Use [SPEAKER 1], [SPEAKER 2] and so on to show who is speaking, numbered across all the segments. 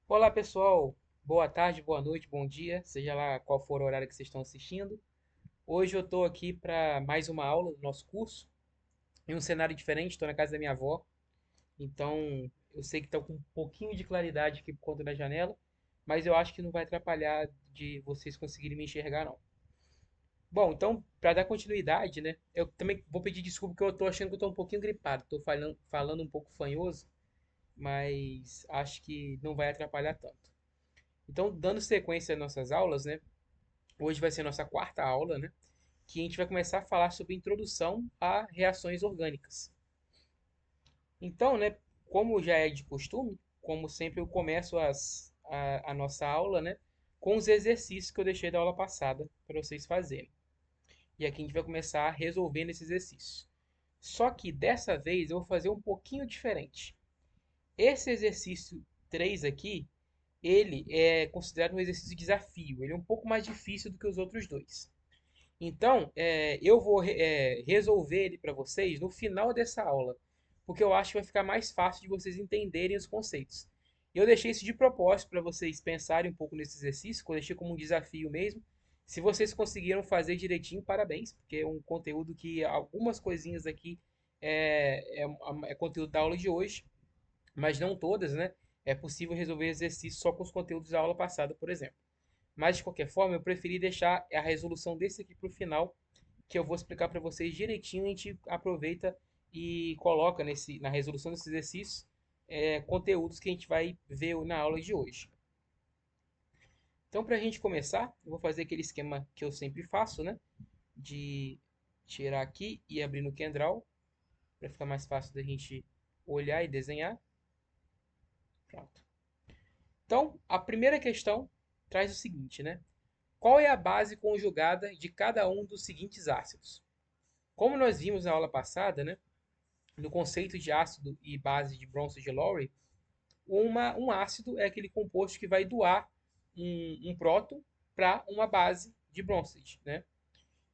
[SPEAKER 1] Olá pessoal, boa tarde, boa noite, bom dia, seja lá qual for o horário que vocês estão assistindo. Hoje eu estou aqui para mais uma aula do nosso curso, em um cenário diferente, estou na casa da minha avó, então eu sei que está com um pouquinho de claridade aqui por conta da janela, mas eu acho que não vai atrapalhar de vocês conseguirem me enxergar não. Bom, então, para dar continuidade, né, eu também vou pedir desculpa porque eu estou achando que eu estou um pouquinho gripado, estou falando um pouco fanhoso, mas acho que não vai atrapalhar tanto. Então, dando sequência às nossas aulas, né? Hoje vai ser a nossa quarta aula, né? Que a gente vai começar a falar sobre introdução a reações orgânicas. Então, né? Como já é de costume, como sempre eu começo a nossa aula, né? Com os exercícios que eu deixei da aula passada para vocês fazerem. E aqui a gente vai começar resolvendo esses exercícios. Só que dessa vez eu vou fazer um pouquinho diferente. Esse exercício 3 aqui, ele é considerado um exercício de desafio. Ele é um pouco mais difícil do que os outros dois. Então, eu vou resolver ele para vocês no final dessa aula, porque eu acho que vai ficar mais fácil de vocês entenderem os conceitos. Eu deixei isso de propósito para vocês pensarem um pouco nesse exercício, que eu deixei como um desafio mesmo. Se vocês conseguiram fazer direitinho, parabéns, porque é um conteúdo que algumas coisinhas aqui é conteúdo da aula de hoje, mas não todas, né? É possível resolver exercícios só com os conteúdos da aula passada, por exemplo. Mas de qualquer forma, eu preferi deixar a resolução desse aqui para o final, que eu vou explicar para vocês direitinho. A gente aproveita e coloca na resolução desse exercício conteúdos que a gente vai ver na aula de hoje. Então, para a gente começar, eu vou fazer aquele esquema que eu sempre faço, né? De tirar aqui e abrir no Kendall, para ficar mais fácil da gente olhar e desenhar. Pronto. Então, a primeira questão traz o seguinte, né? Qual é a base conjugada de cada um dos seguintes ácidos? Como nós vimos na aula passada, né, no conceito de ácido e base de Bronsted de Lowry, um ácido é aquele composto que vai doar um próton para uma base de Bronsted, né?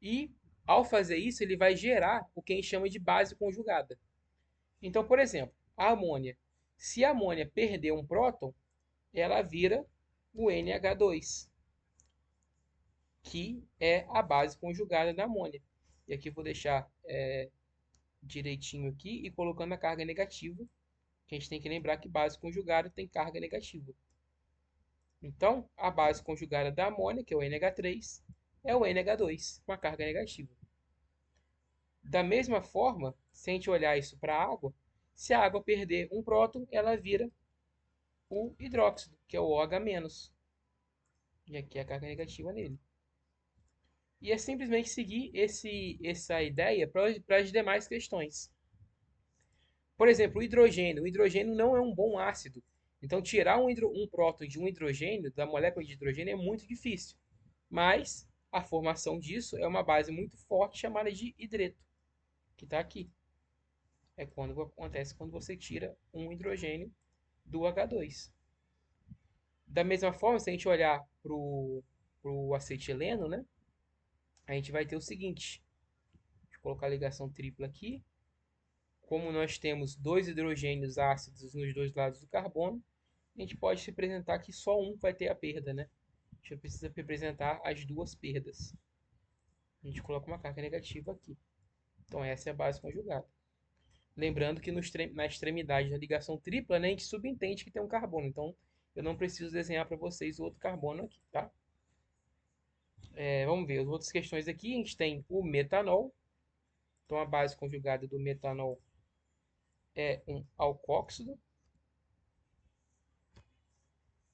[SPEAKER 1] E ao fazer isso, ele vai gerar o que a gente chama de base conjugada. Então, por exemplo, a amônia. Se a amônia perder um próton, ela vira o NH2, que é a base conjugada da amônia. E aqui eu vou deixar direitinho aqui e colocando a carga negativa, que a gente tem que lembrar que base conjugada tem carga negativa. Então, a base conjugada da amônia, que é o NH3, é o NH2 com a carga negativa. Da mesma forma, se a gente olhar isso para a água, se a água perder um próton, ela vira o hidróxido, que é o OH-. E aqui é a carga negativa nele. E é simplesmente seguir essa ideia para as demais questões. Por exemplo, o hidrogênio. O hidrogênio não é um bom ácido. Então, tirar um próton de um hidrogênio, da molécula de hidrogênio, é muito difícil. Mas a formação disso é uma base muito forte chamada de hidreto, que está aqui. É quando acontece quando você tira um hidrogênio do H2. Da mesma forma, se a gente olhar para o acetileno, né, a gente vai ter o seguinte. Deixa eu colocar a ligação tripla aqui. Como nós temos dois hidrogênios ácidos nos dois lados do carbono, a gente pode representar que só um vai ter a perda, né? A gente precisa representar as duas perdas. A gente coloca uma carga negativa aqui. Então essa é a base conjugada. Lembrando que na extremidade da ligação tripla, né, a gente subentende que tem um carbono. Então eu não preciso desenhar para vocês o outro carbono aqui, tá? Vamos ver as outras questões aqui. A gente tem o metanol. Então a base conjugada do metanol é um alcóxido,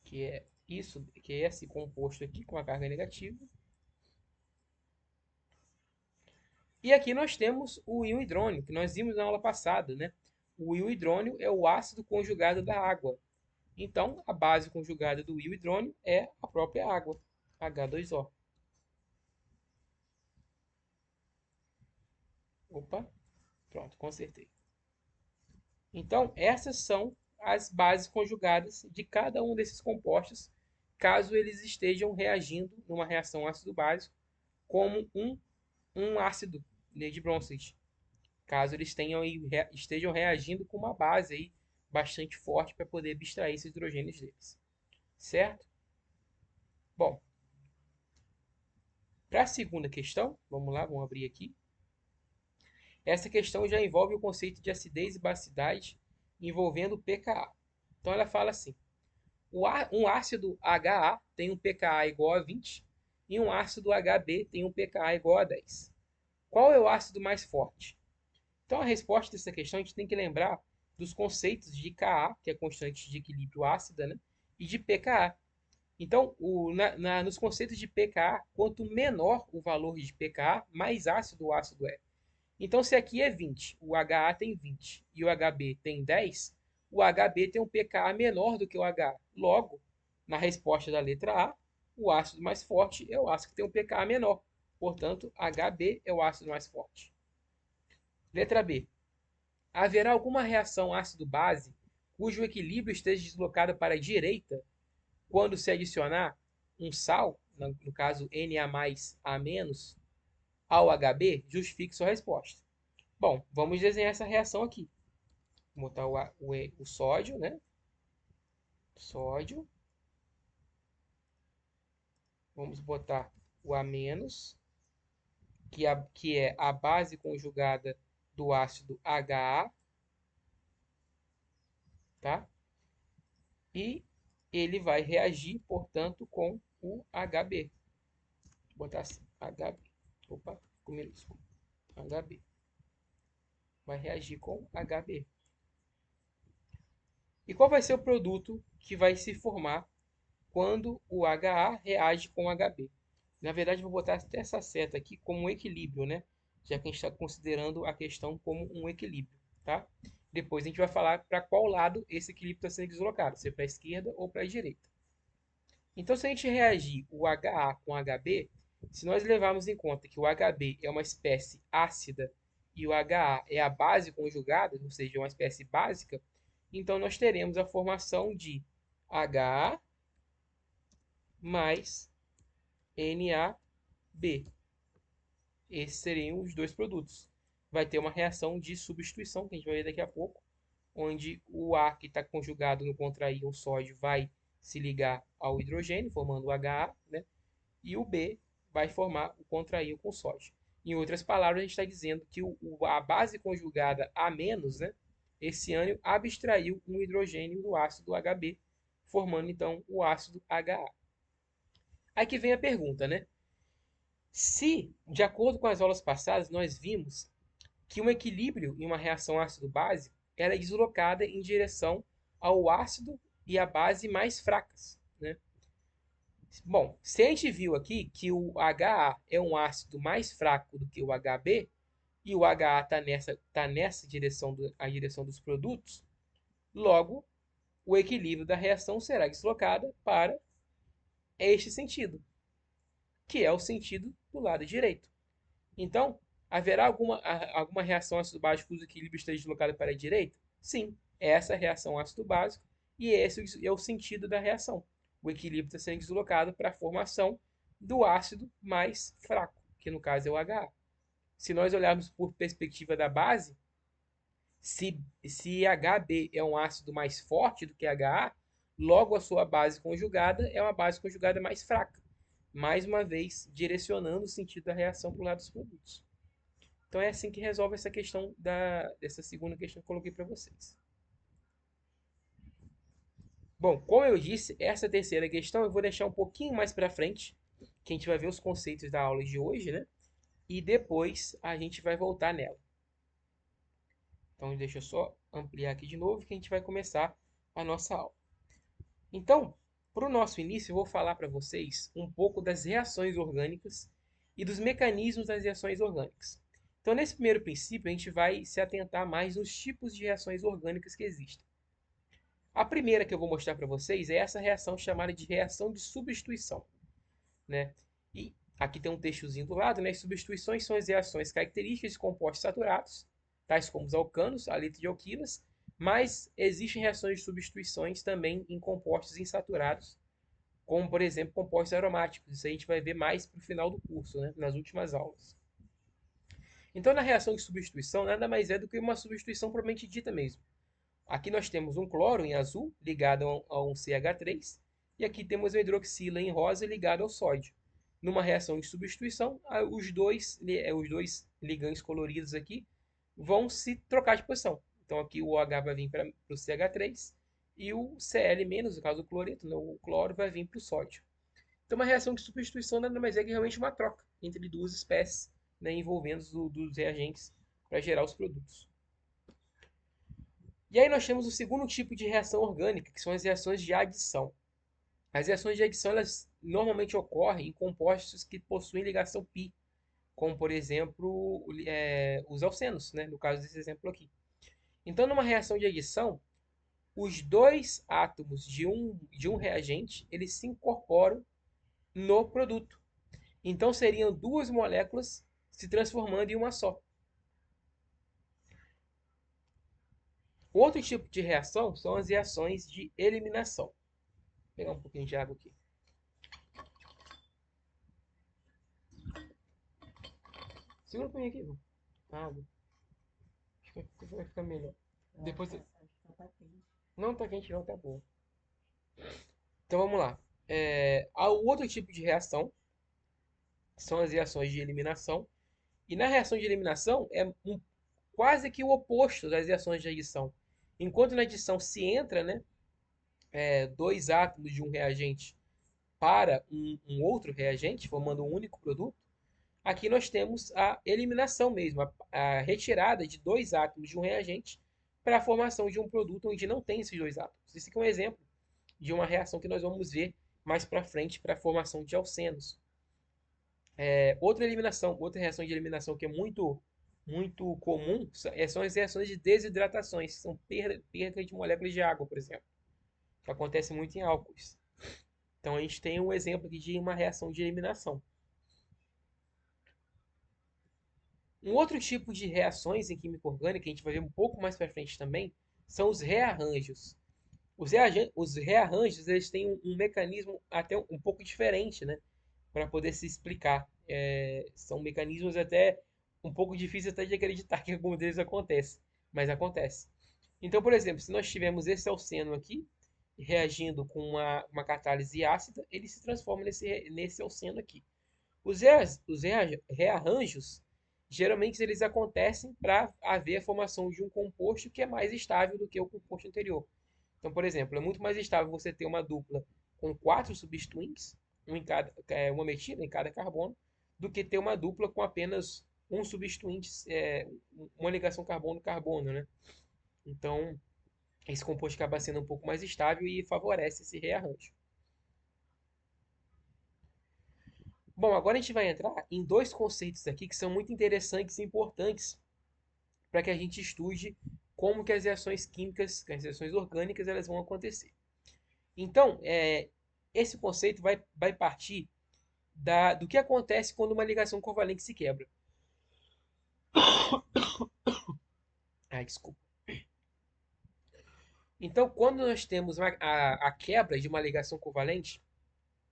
[SPEAKER 1] que é isso, que é esse composto aqui com a carga negativa. E aqui nós temos o íon hidrônio, que nós vimos na aula passada, né? O íon hidrônio é o ácido conjugado da água. Então, a base conjugada do íon hidrônio é a própria água, H2O. Opa, pronto, consertei. Então, essas são as bases conjugadas de cada um desses compostos, caso eles estejam reagindo numa reação ácido-básico como um ácido, né, de Bronsted, caso eles estejam reagindo com uma base aí bastante forte para poder abstrair esses hidrogênios deles. certo? Bom, para a segunda questão, vamos lá, vamos abrir aqui. Essa questão já envolve o conceito de acidez e basicidade envolvendo pKa. Então ela fala assim: um ácido HA tem um pKa igual a 20 e um ácido HB tem um pKa igual a 10. Qual é o ácido mais forte? Então a resposta dessa questão a gente tem que lembrar dos conceitos de Ka, que é constante de equilíbrio ácida, né? E de pKa. Então, nos conceitos de pKa, quanto menor o valor de pKa, mais ácido o ácido é. Então, se aqui é 20, o HA tem 20 e o HB tem 10, o HB tem um pKa menor do que o HA. Logo, na resposta da letra A, o ácido mais forte é o ácido que tem um pKa menor. Portanto, HB é o ácido mais forte. Letra B. Haverá alguma reação ácido-base cujo equilíbrio esteja deslocado para a direita quando se adicionar um sal, no caso Na mais A menos, ao HB? Justifique sua resposta. Bom, vamos desenhar essa reação aqui. Vou botar o sódio, né? Sódio. Vamos botar o A menos, que é a base conjugada do ácido HA, tá? E ele vai reagir, portanto, com o HB. Vou botar assim, HB. Opa, ficou minúsculo. HB. Vai reagir com HB. E qual vai ser o produto que vai se formar quando o HA reage com o HB? Na verdade, vou botar até essa seta aqui como um equilíbrio, né? Já que a gente está considerando a questão como um equilíbrio, tá? Depois a gente vai falar para qual lado esse equilíbrio está sendo deslocado, se é para a esquerda ou para a direita. Então, se a gente reagir o HA com HB, se nós levarmos em conta que o HB é uma espécie ácida e o HA é a base conjugada, ou seja, uma espécie básica, então nós teremos a formação de HA mais NaB. Esses seriam os dois produtos. Vai ter uma reação de substituição, que a gente vai ver daqui a pouco, onde o A que está conjugado no contraíon sódio vai se ligar ao hidrogênio, formando o HA, né? E o B vai formar o contraíon com sódio. Em outras palavras, a gente está dizendo que a base conjugada A-, né? Esse ânion abstraiu um hidrogênio do ácido HB, formando então o ácido HA. Aí que vem a pergunta, né? Se, de acordo com as aulas passadas, nós vimos que um equilíbrio em uma reação ácido-base era deslocada em direção ao ácido e à base mais fracas, né? Bom, se a gente viu aqui que o HA é um ácido mais fraco do que o HB, e o HA está nessa direção, a direção dos produtos, logo, o equilíbrio da reação será deslocado para este sentido, que é o sentido do lado direito. Então, haverá alguma reação ácido-básico cujo equilíbrio esteja deslocado para a direita? Sim, é essa reação ácido-básico e esse é o sentido da reação. O equilíbrio está sendo deslocado para a formação do ácido mais fraco, que no caso é o HA. Se nós olharmos por perspectiva da base, se HB é um ácido mais forte do que HA, logo a sua base conjugada é uma base conjugada mais fraca. Mais uma vez, direcionando o sentido da reação para o lado dos produtos. Então é assim que resolve essa questão dessa segunda questão que eu coloquei para vocês. Bom, como eu disse, essa terceira questão eu vou deixar um pouquinho mais para frente, que a gente vai ver os conceitos da aula de hoje, né? E depois a gente vai voltar nela. Então deixa eu só ampliar aqui de novo que a gente vai começar a nossa aula. Então, para o nosso início, eu vou falar para vocês um pouco das reações orgânicas e dos mecanismos das reações orgânicas. Então, nesse primeiro princípio, a gente vai se atentar mais nos tipos de reações orgânicas que existem. A primeira que eu vou mostrar para vocês é essa reação chamada de reação de substituição, né? E aqui tem um textozinho do lado, né? As substituições são as reações características de compostos saturados, tais como os alcanos, halides de alquilas, mas existem reações de substituições também em compostos insaturados, como, por exemplo, compostos aromáticos. Isso a gente vai ver mais para o final do curso, né? Nas últimas aulas. Então, na reação de substituição, nada mais é do que uma substituição propriamente dita mesmo. Aqui nós temos um cloro em azul ligado a um CH3 E aqui temos a hidroxila em rosa ligada ao sódio. Numa reação de substituição, os dois ligantes coloridos aqui vão se trocar de posição. Então aqui o OH vai vir para o CH3 e o Cl-, no caso do cloreto, né, o cloro, vai vir para o sódio. Então uma reação de substituição nada mais é que realmente uma troca entre duas espécies, né, envolvendo dos reagentes para gerar os produtos. E aí nós temos o segundo tipo de reação orgânica, que são as reações de adição. As reações de adição elas normalmente ocorrem em compostos que possuem ligação π, como por exemplo os alcenos, né, no caso desse exemplo aqui. Então, numa reação de adição, os dois átomos de um reagente eles se incorporam no produto. Então, seriam duas moléculas se transformando em uma só. Outro tipo de reação são as reações de eliminação. Vou pegar um pouquinho de água aqui. Segura um pouquinho aqui, Ivan. Água. Acho que vai ficar melhor. Depois. Não tá quente, não, tá bom. Então vamos lá. Há o outro tipo de reação, que são as reações de eliminação. E na reação de eliminação quase que o oposto das reações de adição. Enquanto na adição se entra, né, dois átomos de um reagente para um outro reagente, formando um único produto, aqui nós temos a eliminação mesmo, a retirada de dois átomos de um reagente para a formação de um produto onde não tem esses dois átomos. Esse aqui é um exemplo de uma reação que nós vamos ver mais para frente para a formação de alcenos. Outra reação de eliminação que é muito comum são as reações de desidratações, que são perda de moléculas de água, por exemplo, que acontece muito em álcools. Então a gente tem um exemplo aqui de uma reação de eliminação. Um outro tipo de reações em química orgânica, que a gente vai ver um pouco mais para frente também, são os rearranjos. Os rearranjos eles têm um mecanismo até um pouco diferente, né, para poder se explicar. São mecanismos até um pouco difíceis até de acreditar que algum deles acontece, mas acontece. Então, por exemplo, se nós tivermos esse alceno aqui reagindo com uma catálise ácida, ele se transforma nesse alceno aqui. Os rearranjos, geralmente eles acontecem para haver a formação de um composto que é mais estável do que o composto anterior. Então, por exemplo, é muito mais estável você ter uma dupla com 4 substituintes, uma metila em cada carbono, do que ter uma dupla com apenas um substituinte, uma ligação carbono-carbono, né? Então, esse composto acaba sendo um pouco mais estável e favorece esse rearranjo. Bom, agora a gente vai entrar em dois conceitos aqui que são muito interessantes e importantes para que a gente estude como que as reações químicas, as reações orgânicas, elas vão acontecer. Então, esse conceito vai partir do que acontece quando uma ligação covalente se quebra. Ai, desculpa. Então, quando nós temos a quebra de uma ligação covalente,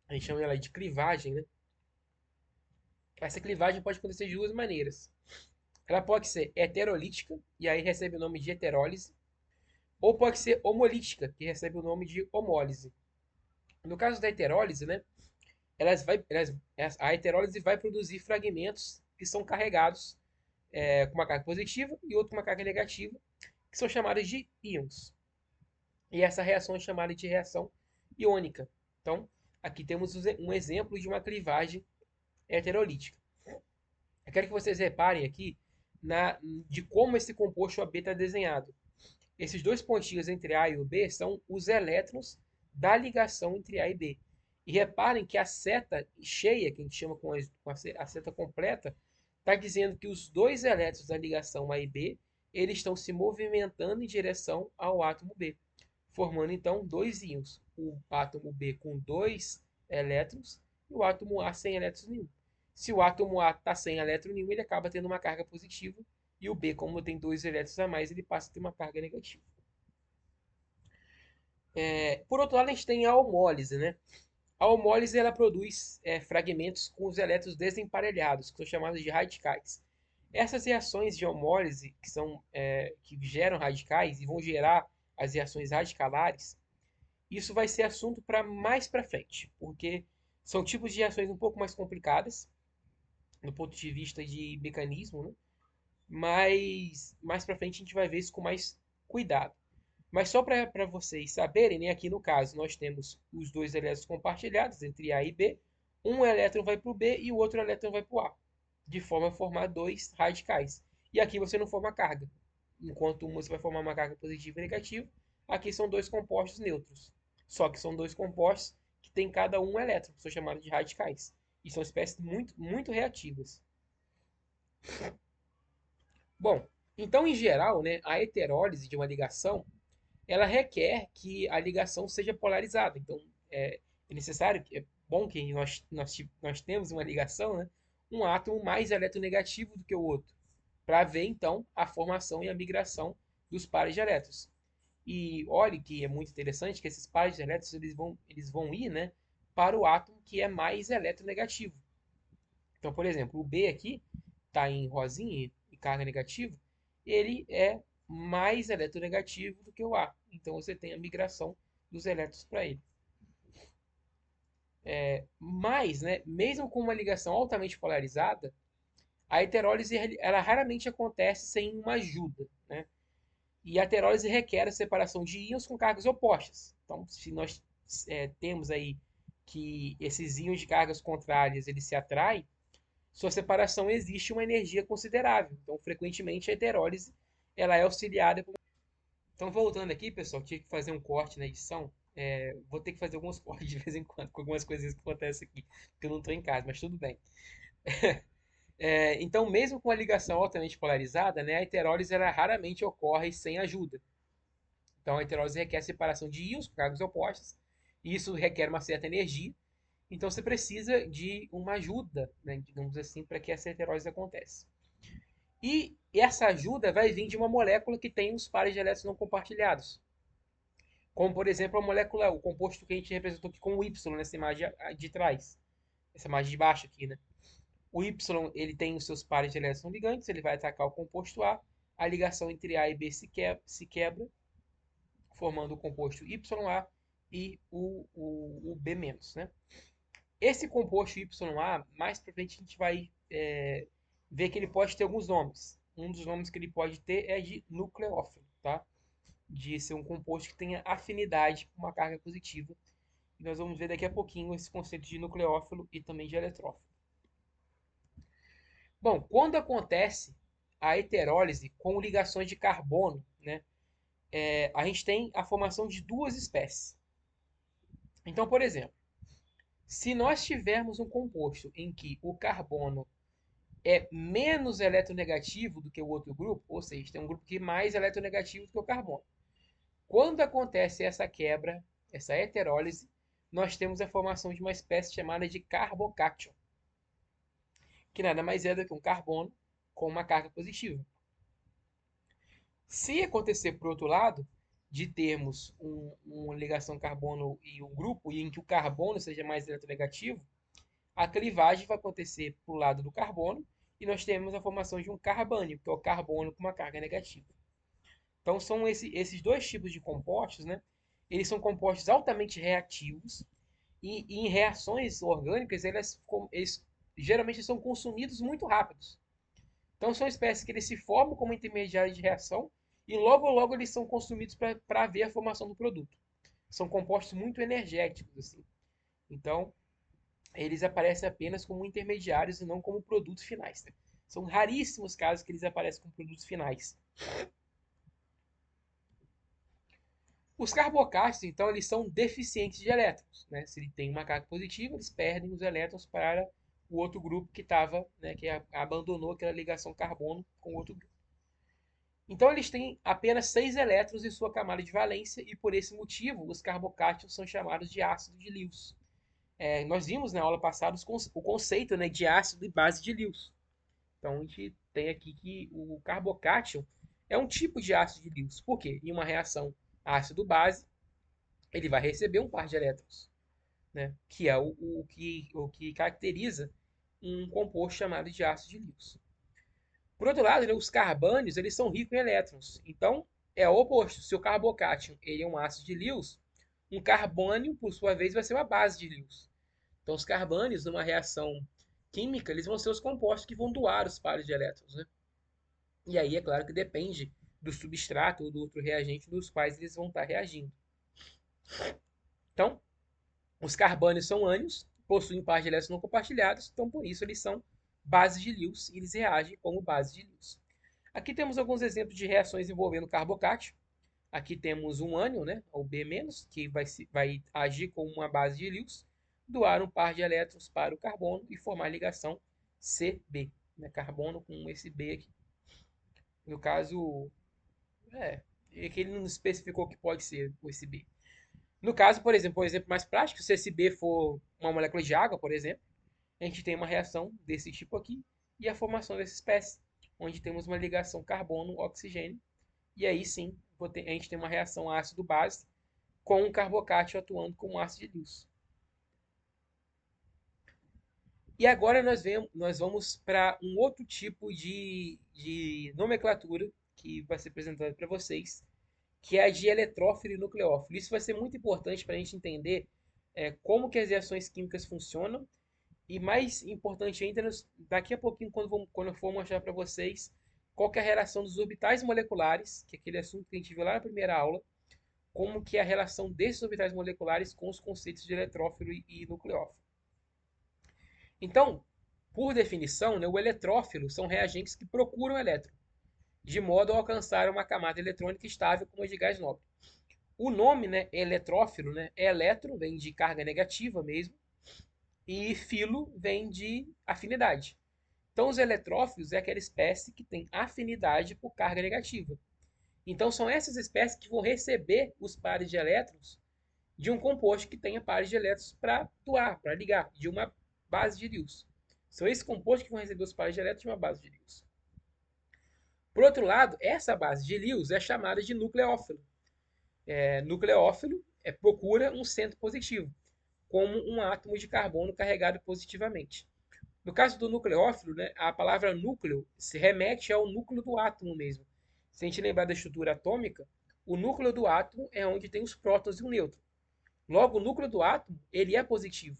[SPEAKER 1] a gente chama ela de clivagem, né? Essa clivagem pode acontecer de duas maneiras. Ela pode ser heterolítica, e aí recebe o nome de heterólise, ou pode ser homolítica, que recebe o nome de homólise. No caso da heterólise, né, a heterólise vai produzir fragmentos que são carregados com uma carga positiva e outro com uma carga negativa, que são chamados de íons. E essa reação é chamada de reação iônica. Então, aqui temos um exemplo de uma clivagem heterolítica. Eu quero que vocês reparem aqui de como esse composto AB está desenhado. Esses dois pontinhos entre A e o B são os elétrons da ligação entre A e B. E reparem que a seta cheia, que a gente chama com a seta completa, está dizendo que os dois elétrons da ligação A e B eles estão se movimentando em direção ao átomo B, formando então dois íons. O átomo B com dois elétrons e o átomo A sem elétrons nenhum. Se o átomo A está sem elétron nenhum, ele acaba tendo uma carga positiva. E o B, como tem dois elétrons a mais, ele passa a ter uma carga negativa. Por outro lado, a gente tem a homólise, né? A homólise ela produz fragmentos com os elétrons desemparelhados, que são chamados de radicais. Essas reações de homólise, que geram radicais e vão gerar as reações radicalares, isso vai ser assunto para mais para frente, porque são tipos de reações um pouco mais complicadas do ponto de vista de mecanismo, né? Mas mais para frente a gente vai ver isso com mais cuidado. Mas só para vocês saberem, né, aqui no caso nós temos os dois elétrons compartilhados entre A e B. Um elétron vai para o B e o outro elétron vai para o A, de forma a formar dois radicais. E aqui você não forma carga. Enquanto uma você vai formar uma carga positiva e negativa, aqui são dois compostos neutros. Só que são dois compostos que têm cada um elétron, que são chamados de radicais. E são espécies muito reativas. Bom, então em geral, né, a heterólise de uma ligação ela requer que a ligação seja polarizada. Então, é necessário, é bom que nós temos uma ligação, né, um átomo mais eletronegativo do que o outro, para ver então a formação e a migração dos pares de elétrons. E olhe que é muito interessante que esses pares de elétrons eles vão ir, né, para o átomo que é mais eletronegativo. Então, por exemplo, o B aqui está em rosinha e carga negativa, ele é mais eletronegativo do que o A. Então você tem a migração dos elétrons para ele. Mas, né, mesmo com uma ligação altamente polarizada, a heterólise ela raramente acontece sem uma ajuda, né? E a heterólise requer a separação de íons com cargas opostas. Então, se nós temos aí que esses íons de cargas contrárias eles se atraem, sua separação existe uma energia considerável. Então, frequentemente, a heterólise ela é auxiliada por... Então, voltando aqui, pessoal, tive que fazer um corte na edição. Vou ter que fazer alguns cortes de vez em quando, com algumas coisinhas que acontecem aqui, porque eu não estou em casa, mas tudo bem. Então, mesmo com a ligação altamente polarizada, né, a heterólise ela raramente ocorre sem ajuda. Então, a heterólise requer separação de íons com cargas opostas, e isso requer uma certa energia. Então, você precisa de uma ajuda, né, digamos assim, para que essa heterólise aconteça. E essa ajuda vai vir de uma molécula que tem os pares de elétrons não compartilhados. Como, por exemplo, a molécula, o composto que a gente representou aqui com o Y nessa imagem de trás. Essa imagem de baixo aqui, né? O Y ele tem os seus pares de elétrons ligantes, ele vai atacar o composto A ligação entre A e B se quebra, formando o composto YA e o B-, né? Esse composto YA, mais para frente a gente vai ver que ele pode ter alguns nomes. Um dos nomes que ele pode ter é de nucleófilo, tá? De ser um composto que tenha afinidade com uma carga positiva. E nós vamos ver daqui a pouquinho esse conceito de nucleófilo e também de eletrófilo. Bom, quando acontece a heterólise com ligações de carbono, né, a gente tem a formação de duas espécies. Então, por exemplo, se nós tivermos um composto em que o carbono é menos eletronegativo do que o outro grupo, ou seja, tem um grupo que é mais eletronegativo do que o carbono. Quando acontece essa quebra, essa heterólise, nós temos a formação de uma espécie chamada de carbocátion, que nada mais é do que um carbono com uma carga positiva. Se acontecer por outro lado, de termos uma ligação carbono e um grupo, e em que o carbono seja mais eletronegativo, a clivagem vai acontecer para o lado do carbono, e nós temos a formação de um carbânio, que é o carbono com uma carga negativa. Então são esses dois tipos de compostos, né? Eles são compostos altamente reativos, e em reações orgânicas eles geralmente são consumidos muito rápidos. Então são espécies que eles se formam como intermediários de reação e logo eles são consumidos para ver a formação do produto. São compostos muito energéticos assim. Então eles aparecem apenas como intermediários e não como produtos finais. Né? São raríssimos casos que eles aparecem como produtos finais. Os carbocatos, então, eles são deficientes de elétrons. Né? Se ele tem uma carga positiva, eles perdem os elétrons para o outro grupo que estava, né, que abandonou aquela ligação carbono com o outro grupo. Então, eles têm apenas 6 elétrons em sua camada de valência e, por esse motivo, os carbocátions são chamados de ácido de Lewis. Nós vimos na aula passada o conceito, né, de ácido e base de Lewis. Então, a gente tem aqui que o carbocátion é um tipo de ácido de Lewis. Por quê? Em uma reação ácido-base, ele vai receber um par de elétrons, né, que é o que caracteriza um composto chamado de ácido de Lewis. Por outro lado, né, os carbânios eles são ricos em elétrons. Então, é o oposto. Se o carbocátion ele é um ácido de Lewis, Um carbônio, por sua vez, vai ser uma base de Lewis. Então, os carbânios, numa reação química, eles vão ser os compostos que vão doar os pares de elétrons, né? E aí, é claro que depende do substrato ou do outro reagente dos quais eles vão estar reagindo. Então, os carbânios são ânions, possuem pares de elétrons não compartilhados, então por isso eles são bases de Lewis e eles reagem como bases de Lewis. Aqui temos alguns exemplos de reações envolvendo carbocátio. Aqui temos um ânion, né, ou B-, que vai agir como uma base de Lewis, doar um par de elétrons para o carbono e formar a ligação CB, né, carbono com esse B aqui. No caso, é que ele não especificou que pode ser esse B. No caso, por exemplo, um exemplo mais prático, se esse B for uma molécula de água, por exemplo, a gente tem uma reação desse tipo aqui e a formação dessa espécie, onde temos uma ligação carbono-oxigênio, e aí sim a gente tem uma reação ácido-base com um carbocátio atuando como ácido de Lewis. E agora nós vamos para um outro tipo de nomenclatura que vai ser apresentado para vocês, que é a de eletrófilo e nucleófilo. Isso vai ser muito importante para a gente entender como que as reações químicas funcionam e mais importante ainda, daqui a pouquinho, quando eu for mostrar para vocês qual que é a relação dos orbitais moleculares, que é aquele assunto que a gente viu lá na primeira aula, como que é a relação desses orbitais moleculares com os conceitos de eletrófilo e nucleófilo. Então, por definição, né, o eletrófilo são reagentes que procuram elétron, de modo a alcançar uma camada eletrônica estável como a de gás nobre. O nome, né, eletrófilo, né, eletro vem de carga negativa mesmo, e filo vem de afinidade. Então, os eletrófilos é aquela espécie que tem afinidade por carga negativa. Então, são essas espécies que vão receber os pares de elétrons de um composto que tenha pares de elétrons para doar, para ligar, de uma base de Lewis. São esses compostos que vão receber os pares de elétrons de uma base de Lewis. Por outro lado, essa base de Lewis é chamada de nucleófilo. Nucleófilo procura um centro positivo, como um átomo de carbono carregado positivamente. No caso do nucleófilo, né, a palavra núcleo se remete ao núcleo do átomo mesmo. Se a gente lembrar da estrutura atômica, o núcleo do átomo é onde tem os prótons e o nêutron. Logo, o núcleo do átomo ele é positivo.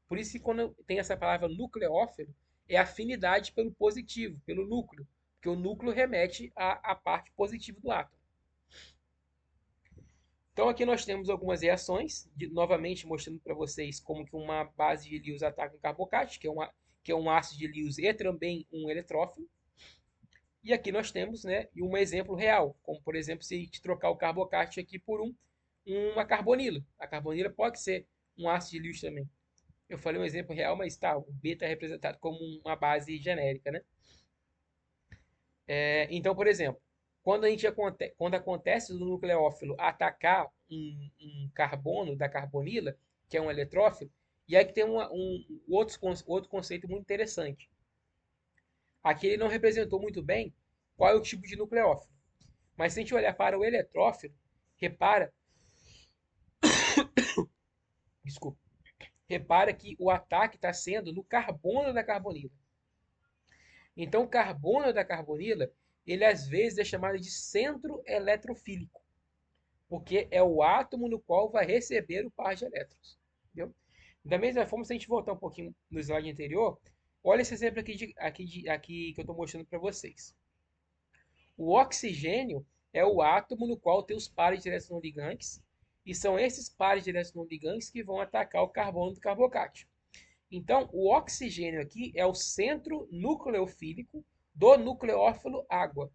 [SPEAKER 1] Por isso que quando tem essa palavra nucleófilo, é afinidade pelo positivo, pelo núcleo, porque o núcleo remete à parte positiva do átomo. Então aqui nós temos algumas reações, novamente mostrando para vocês como que uma base de Lewis ataca um carbocátio, que é um ácido de Lewis e também um eletrófilo. E aqui nós temos, né, um exemplo real, como por exemplo se a gente trocar o carbocátio aqui por uma carbonila. A carbonila pode ser um ácido de Lewis também. Eu falei um exemplo real, mas tá, o B está representado como uma base genérica, né? Então, por exemplo, quando acontece do nucleófilo atacar um carbono da carbonila, que é um eletrófilo, e aí que tem outro conceito muito interessante. Aqui ele não representou muito bem qual é o tipo de nucleófilo. Mas se a gente olhar para o eletrófilo, repara, desculpa, repara que o ataque está sendo no carbono da carbonila. Então, o carbono da carbonila, ele às vezes é chamado de centro eletrofílico, porque é o átomo no qual vai receber o par de elétrons. Entendeu? Da mesma forma, se a gente voltar um pouquinho no slide anterior, olha esse exemplo aqui que eu estou mostrando para vocês. O oxigênio é o átomo no qual tem os pares de elétrons não ligantes, e são esses pares de elétrons não ligantes que vão atacar o carbono do carbocátio. Então, o oxigênio aqui é o centro nucleofílico do nucleófilo água.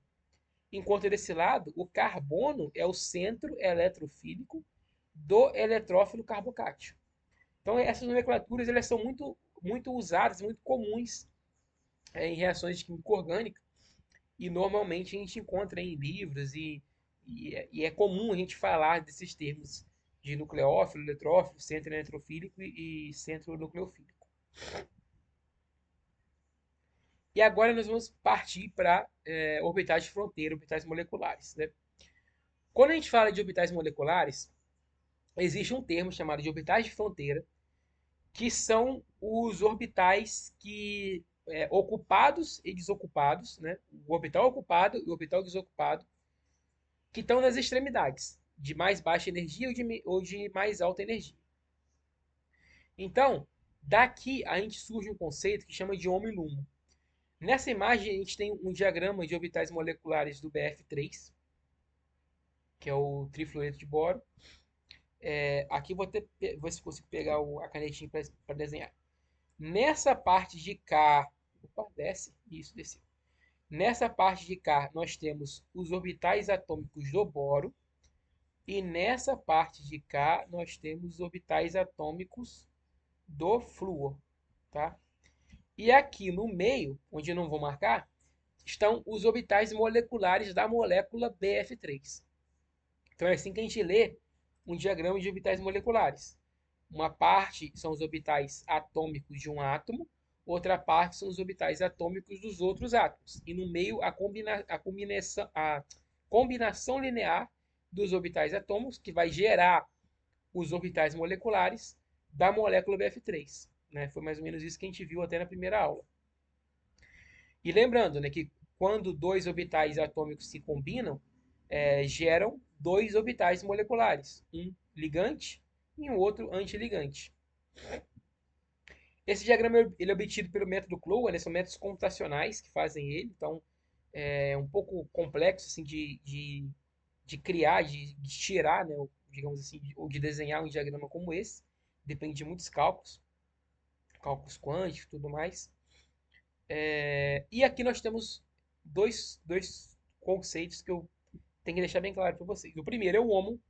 [SPEAKER 1] Enquanto desse lado, o carbono é o centro eletrofílico do eletrófilo carbocátio. Então, essas nomenclaturas elas são muito usadas, muito comuns em reações de química orgânica. E normalmente a gente encontra em livros e é comum a gente falar desses termos de nucleófilo, eletrófilo, centro eletrofílico e centro nucleofílico. E agora nós vamos partir para orbitais de fronteira, orbitais moleculares. Né? Quando a gente fala de orbitais moleculares, existe um termo chamado de orbitais de fronteira, que são os orbitais que ocupados e desocupados, né? O orbital ocupado e o orbital desocupado, que estão nas extremidades de mais baixa energia ou de mais alta energia. Então, daqui a gente surge um conceito que chama de Ohm e Lumo. Nessa imagem, a gente tem um diagrama de orbitais moleculares do BF3, que é o trifluoreto de boro. Aqui vou ver se consigo pegar a canetinha para desenhar. Nessa parte de cá, opa, desce, isso, desceu. Nessa parte de cá, nós temos os orbitais atômicos do boro. E nessa parte de cá, nós temos os orbitais atômicos do flúor. Tá? E aqui no meio, onde eu não vou marcar, estão os orbitais moleculares da molécula BF3. Então é assim que a gente lê um diagrama de orbitais moleculares. Uma parte são os orbitais atômicos de um átomo, outra parte são os orbitais atômicos dos outros átomos. E no meio a combinação linear dos orbitais atômicos, que vai gerar os orbitais moleculares da molécula BF3. Né? Foi mais ou menos isso que a gente viu até na primeira aula. E lembrando, né, que quando dois orbitais atômicos se combinam, geram dois orbitais moleculares, um ligante e um outro antiligante. Esse diagrama ele é obtido pelo método CLOA, né, são métodos computacionais que fazem ele, então é um pouco complexo assim, de criar, de tirar, né, digamos assim, ou de desenhar um diagrama como esse, depende de muitos cálculos, cálculos quânticos e tudo mais. E aqui nós temos dois conceitos que eu tenho que deixar bem claro para vocês. O primeiro é o HOMO.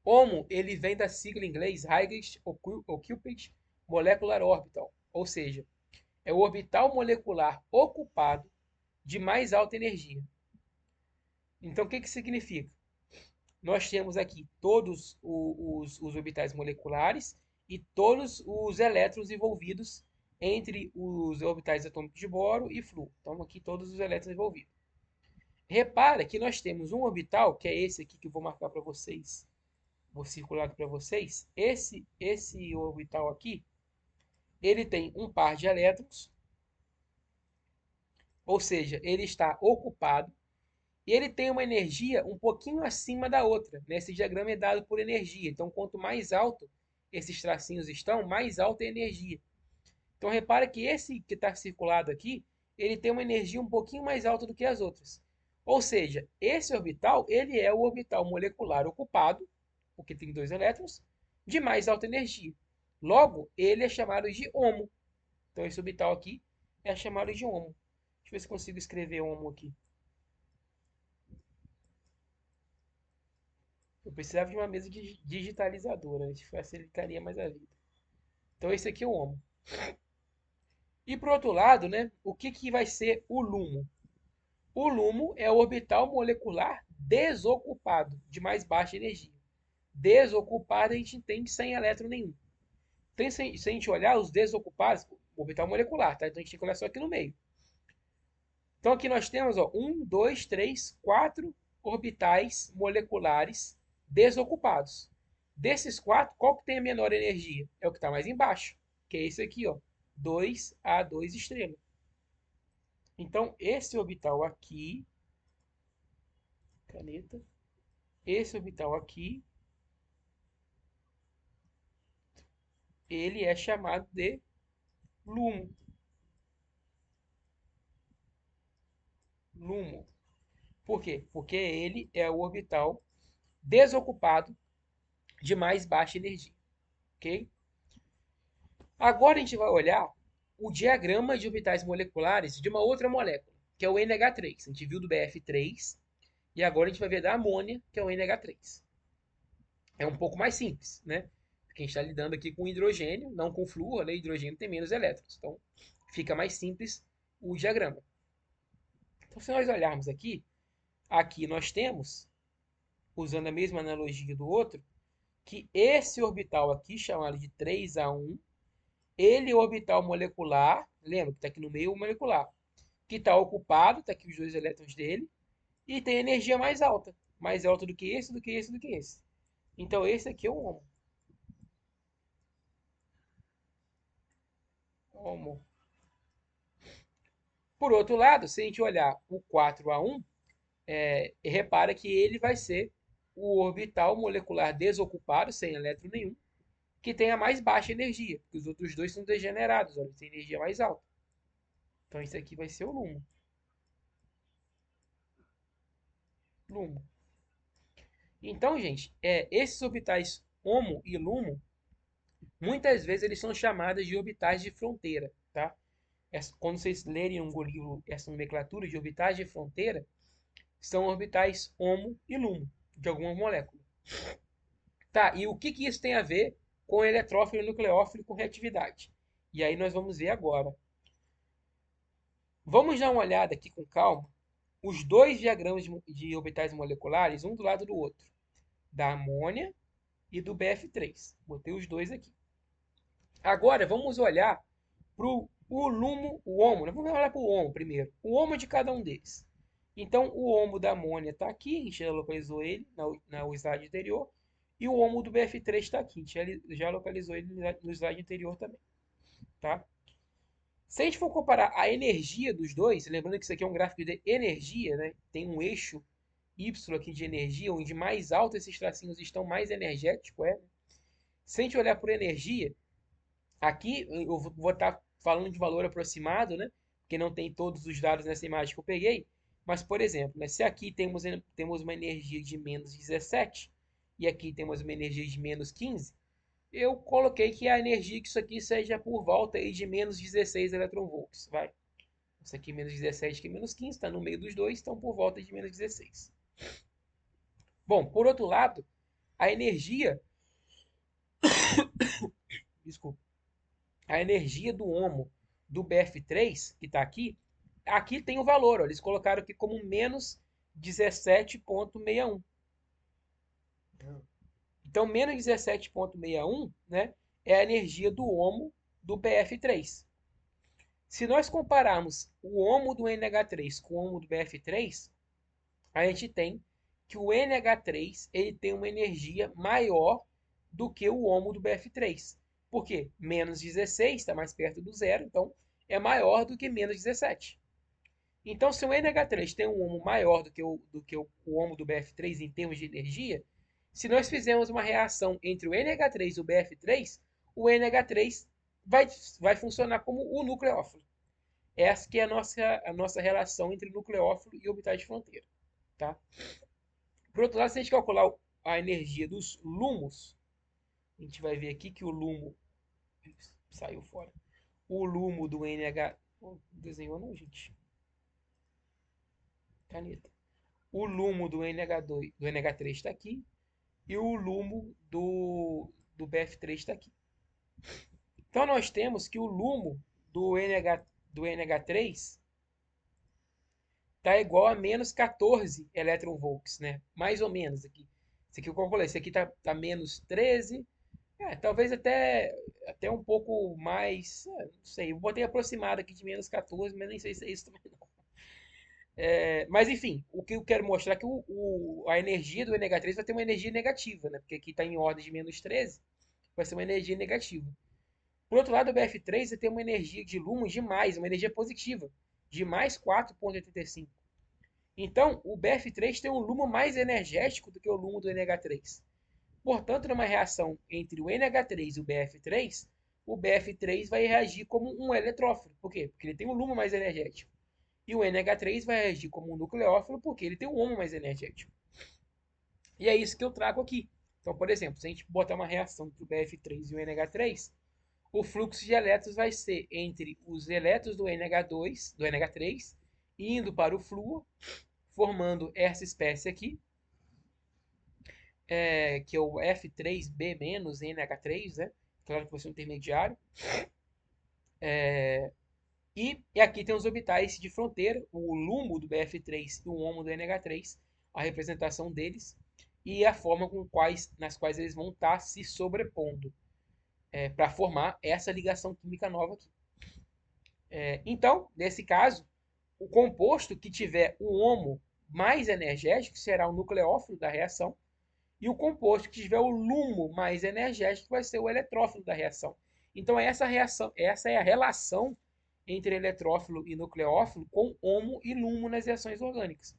[SPEAKER 1] HOMO, ele vem da sigla em inglês Highest Occupied Molecular Orbital, ou seja, é o orbital molecular ocupado de mais alta energia. Então, o que significa? Nós temos aqui todos os orbitais moleculares e todos os elétrons envolvidos entre os orbitais atômicos de boro e flúor. Então, aqui todos os elétrons envolvidos. Repara que nós temos um orbital, que é esse aqui que eu vou marcar para vocês, vou circular aqui para vocês. Esse orbital aqui, ele tem um par de elétrons, ou seja, ele está ocupado, e ele tem uma energia um pouquinho acima da outra. Né? Esse diagrama é dado por energia, então quanto mais alto esses tracinhos estão, mais alta é a energia. Então repara que esse que está circulado aqui, ele tem uma energia um pouquinho mais alta do que as outras. Ou seja, esse orbital, ele é o orbital molecular ocupado, porque tem dois elétrons, de mais alta energia. Logo, ele é chamado de HOMO. Então esse orbital aqui é chamado de HOMO. Deixa eu ver se consigo escrever HOMO aqui. Eu precisava de uma mesa digitalizadora, isso facilitaria mais a vida. Então esse aqui é o HOMO. E por outro lado, né, o que vai ser o LUMO? O LUMO é o orbital molecular desocupado, de mais baixa energia. Desocupado a gente entende sem elétron nenhum. Então, se a gente olhar os desocupados, orbital molecular, tá? Então a gente tem que olhar só aqui no meio. Então aqui nós temos 1, 2, 3, 4 orbitais moleculares desocupados. Desses quatro, qual que tem a menor energia? É o que está mais embaixo, que é esse aqui, ó, 2A2 estrela. Então, esse orbital aqui, caneta, esse orbital aqui, ele é chamado de LUMO. LUMO. Por quê? Porque ele é o orbital desocupado de mais baixa energia, ok? Agora a gente vai olhar o diagrama de orbitais moleculares de uma outra molécula, que é o NH3. A gente viu do BF3 e agora a gente vai ver da amônia, que é o NH3. É um pouco mais simples, né? Porque a gente está lidando aqui com hidrogênio, não com flúor, né? Hidrogênio tem menos elétrons. Então fica mais simples o diagrama. Então, se nós olharmos aqui, aqui nós temos, usando a mesma analogia do outro, que esse orbital aqui, chamado de 3A1, ele é o orbital molecular, lembra que está aqui no meio molecular, que está ocupado, está aqui os dois elétrons dele, e tem energia mais alta do que esse, do que esse, do que esse. Então esse aqui é o HOMO. HOMO. Por outro lado, se a gente olhar o 4A1, repara que ele vai ser o orbital molecular desocupado, sem elétron nenhum, que tem a mais baixa energia, porque os outros dois são degenerados, olha, tem energia mais alta. Então isso aqui vai ser o LUMO. LUMO. Então, gente, esses orbitais HOMO e LUMO, muitas vezes eles são chamados de orbitais de fronteira, tá? Quando vocês lerem um livro, essa nomenclatura de orbitais de fronteira, são orbitais HOMO e LUMO, de alguma molécula. Tá, e o que que isso tem a ver com eletrófilo, nucleófilo e com reatividade? E aí nós vamos ver agora. Vamos dar uma olhada aqui com calma os dois diagramas de orbitais moleculares, um do lado do outro, da amônia e do BF3. Botei os dois aqui. Agora vamos olhar para o LUMO, o HOMO. Vamos olhar para o HOMO primeiro. O HOMO de cada um deles. Então, o HOMO da amônia está aqui, a gente já localizou ele na slide anterior. E o HOMO do BF3 está aqui, a gente já localizou ele no slide anterior também. Tá? Se a gente for comparar a energia dos dois, lembrando que isso aqui é um gráfico de energia, né? Tem um eixo Y aqui de energia, onde mais alto esses tracinhos estão, mais energético é. Se a gente olhar por energia, aqui eu vou estar falando de valor aproximado, né? Porque não tem todos os dados nessa imagem que eu peguei. Mas, por exemplo, né, se aqui temos uma energia de menos 17 e aqui temos uma energia de menos 15, eu coloquei que a energia que isso aqui seja por volta aí de menos 16 eletronvolts, vai. Isso aqui menos 17, aqui menos 15, está no meio dos dois, estão por volta de menos 16. Bom, por outro lado, a energia, desculpa, a energia do HOMO do BF3, que está aqui, aqui tem o valor, ó, eles colocaram aqui como menos 17,61. Então, menos 17,61, né, é a energia do HOMO do BF3. Se nós compararmos o HOMO do NH3 com o HOMO do BF3, a gente tem que o NH3 ele tem uma energia maior do que o HOMO do BF3. Por quê? Menos 16 está mais perto do zero, então é maior do que menos 17. Então, se o NH3 tem um HOMO maior do que o HOMO do BF3 em termos de energia, se nós fizermos uma reação entre o NH3 e o BF3, o NH3 vai funcionar como o nucleófilo. Essa que é a nossa relação entre nucleófilo e orbitais de fronteira. Tá? Por outro lado, se a gente calcular a energia dos LUMOS, a gente vai ver aqui que o LUMO saiu fora. O LUMO do NH... Não desenhou não, gente. Caneta. O LUMO do NH2, do NH3 está aqui. E o LUMO do BF3 está aqui. Então, nós temos que o LUMO do NH3 está igual a menos 14 eletronvolts, né? Mais ou menos aqui. Esse aqui eu calculei. Esse aqui tá menos 13. Talvez até um pouco mais. Não sei. Eu botei aproximado aqui de menos 14, mas nem sei se é isso também não. Mas enfim, o que eu quero mostrar é que a energia do NH3 vai ter uma energia negativa, né? Porque aqui está em ordem de menos 13, vai ser uma energia negativa. Por outro lado, o BF3 tem uma energia de LUMO de mais, uma energia positiva, de mais 4,85. Então, o BF3 tem um LUMO mais energético do que o LUMO do NH3. Portanto, numa reação entre o NH3 e o BF3 vai reagir como um eletrófilo. Por quê? Porque ele tem um LUMO mais energético. E o NH3 vai reagir como um nucleófilo porque ele tem um HOMO mais energético. E é isso que eu trago aqui. Então, por exemplo, se a gente botar uma reação entre o BF3 e o NH3, o fluxo de elétrons vai ser entre os elétrons do NH2, do NH3, indo para o flúor, formando essa espécie aqui, que é o F3B-NH3, né? Claro que vai ser um intermediário. E aqui tem os orbitais de fronteira, o LUMO do BF3 e o HOMO do NH3, a representação deles e a forma nas quais eles vão estar se sobrepondo para formar essa ligação química nova aqui. Então, nesse caso, o composto que tiver o HOMO mais energético será o nucleófilo da reação, e o composto que tiver o LUMO mais energético vai ser o eletrófilo da reação. Então, essa é a relação entre eletrófilo e nucleófilo com HOMO e LUMO nas reações orgânicas.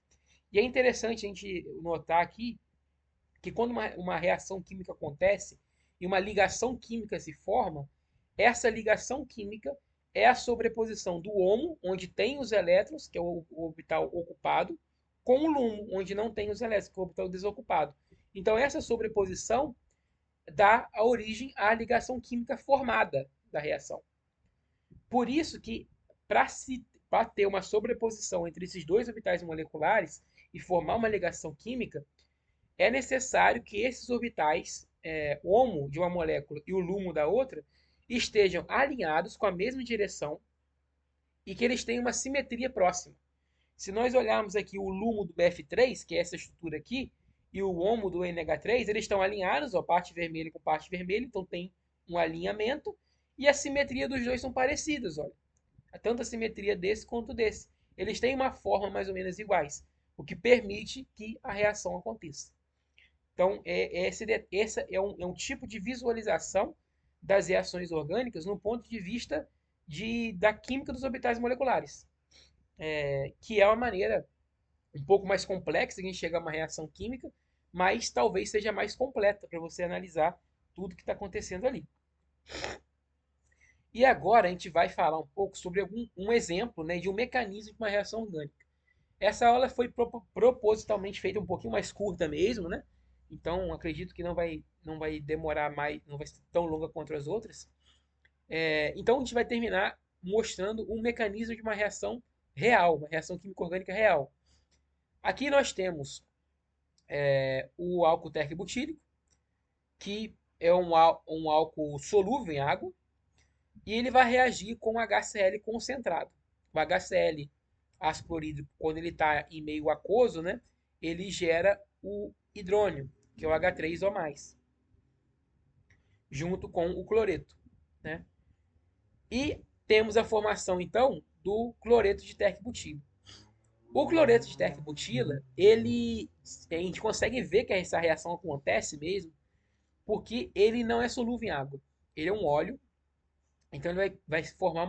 [SPEAKER 1] E é interessante a gente notar aqui que quando uma reação química acontece e uma ligação química se forma, essa ligação química é a sobreposição do HOMO, onde tem os elétrons, que é o orbital ocupado, com o LUMO, onde não tem os elétrons, que é o orbital desocupado. Então, essa sobreposição dá a origem à ligação química formada da reação. Por isso que, para ter uma sobreposição entre esses dois orbitais moleculares e formar uma ligação química, é necessário que esses orbitais, o HOMO de uma molécula e o LUMO da outra, estejam alinhados com a mesma direção e que eles tenham uma simetria próxima. Se nós olharmos aqui o LUMO do BF3, que é essa estrutura aqui, e o HOMO do NH3, eles estão alinhados, ó, parte vermelha com parte vermelha, então tem um alinhamento, e a simetria dos dois são parecidas, olha. Tanto a simetria desse quanto desse. Eles têm uma forma mais ou menos iguais, o que permite que a reação aconteça. Então, esse é um tipo de visualização das reações orgânicas no ponto de vista da química dos orbitais moleculares, que é uma maneira um pouco mais complexa de enxergar uma reação química, mas talvez seja mais completa para você analisar tudo que está acontecendo ali. E agora a gente vai falar um pouco sobre um exemplo, né, de um mecanismo de uma reação orgânica. Essa aula foi propositalmente feita um pouquinho mais curta mesmo, né? Então acredito que não vai demorar mais, não vai ser tão longa quanto as outras. Então a gente vai terminar mostrando um mecanismo de uma reação real, uma reação químico-orgânica real. Aqui nós temos o álcool terc-butílico, que é um álcool solúvel em água, e ele vai reagir com HCl concentrado. O HCl, ácido clorídrico, quando ele está em meio aquoso, né, ele gera o hidrônio, que é o H3O+, junto com o cloreto, né? E temos a formação, então, do cloreto de terc-butila. O cloreto de terc-butila, a gente consegue ver que essa reação acontece mesmo, porque ele não é solúvel em água. Ele é um óleo, então ele vai formar